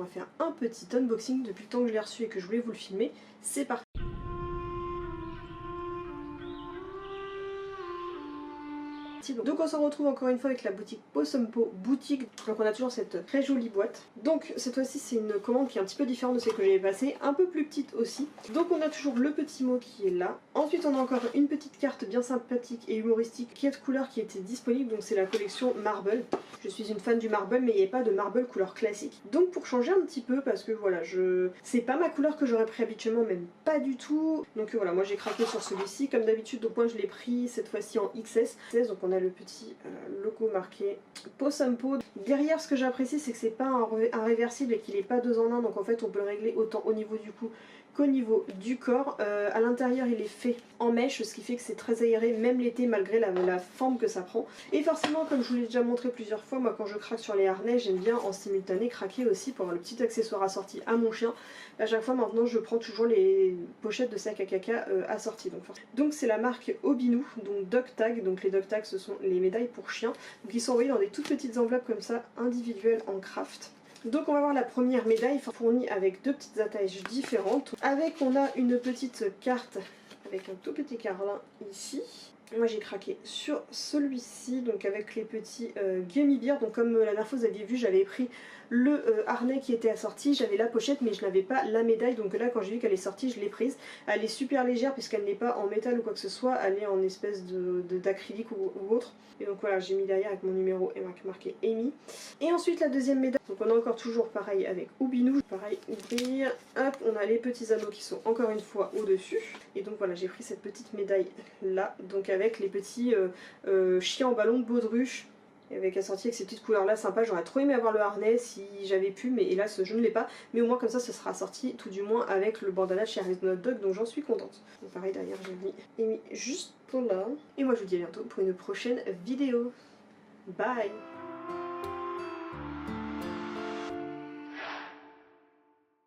on va faire un petit unboxing depuis le temps que je l'ai reçu et que je voulais vous le filmer. C'est parti. Donc on se retrouve encore une fois avec la boutique Posompo boutique. Donc on a toujours cette très jolie boîte. Donc cette fois-ci c'est une commande qui est un petit peu différente de celle que j'avais passée, un peu plus petite aussi. Donc on a toujours le petit mot qui est là. Ensuite on a encore une petite carte bien sympathique et humoristique qui est de couleur qui était disponible. Donc c'est la collection Marble. Je suis une fan du marble mais il n'y a pas de marble couleur classique. Donc pour changer un petit peu parce que voilà, c'est pas ma couleur que j'aurais pris habituellement, même pas du tout. Donc voilà, moi j'ai craqué sur celui-ci comme d'habitude. Donc moi je l'ai pris cette fois-ci en XS. Donc on a le petit logo marqué Posompo. Derrière ce que j'apprécie c'est que c'est pas un réversible et qu'il est pas 2 en 1, donc en fait on peut le régler autant au niveau du cou qu'au niveau du corps. À l'intérieur il est fait en mèche, ce qui fait que c'est très aéré même l'été malgré la forme que ça prend. Et forcément comme je vous l'ai déjà montré plusieurs fois, moi quand je craque sur les harnais j'aime bien en simultané craquer aussi pour avoir le petit accessoire assorti à mon chien. À chaque fois maintenant je prends toujours les pochettes de sac à caca assorties. Donc c'est la marque Obinou, donc Dog Tag. Donc les Dog Tags ce sont les médailles pour chiens. Donc ils sont envoyés dans des toutes petites enveloppes comme ça individuelles en craft. Donc on va voir la première médaille fournie avec 2 petites attaches différentes. On a une petite carte avec un tout petit carlin ici. Moi j'ai craqué sur celui-ci, donc avec les petits gummy bears. Donc comme la dernière fois vous aviez vu, j'avais pris le harnais qui était assorti, j'avais la pochette mais je n'avais pas la médaille. Donc là quand j'ai vu qu'elle est sortie, je l'ai prise. Elle est super légère puisqu'elle n'est pas en métal ou quoi que ce soit, elle est en espèce d'acrylique ou autre. Et donc voilà, j'ai mis derrière avec mon numéro et marqué Amy. Et ensuite la deuxième médaille, donc on a encore toujours pareil avec Obinou. Pareil, ouvrir, hop, on a les petits anneaux qui sont encore une fois au dessus. Et donc voilà, j'ai pris cette petite médaille là, donc avec les petits chiens en ballon de baudruche, avec assorti avec ces petites couleurs là sympa. J'aurais trop aimé avoir le harnais si j'avais pu, mais hélas je ne l'ai pas. Mais au moins comme ça ce sera assorti tout du moins avec le bandana chez Arizona Dog, donc j'en suis contente. Donc pareil derrière j'ai mis juste pour là. Et moi je vous dis à bientôt pour une prochaine vidéo. Bye.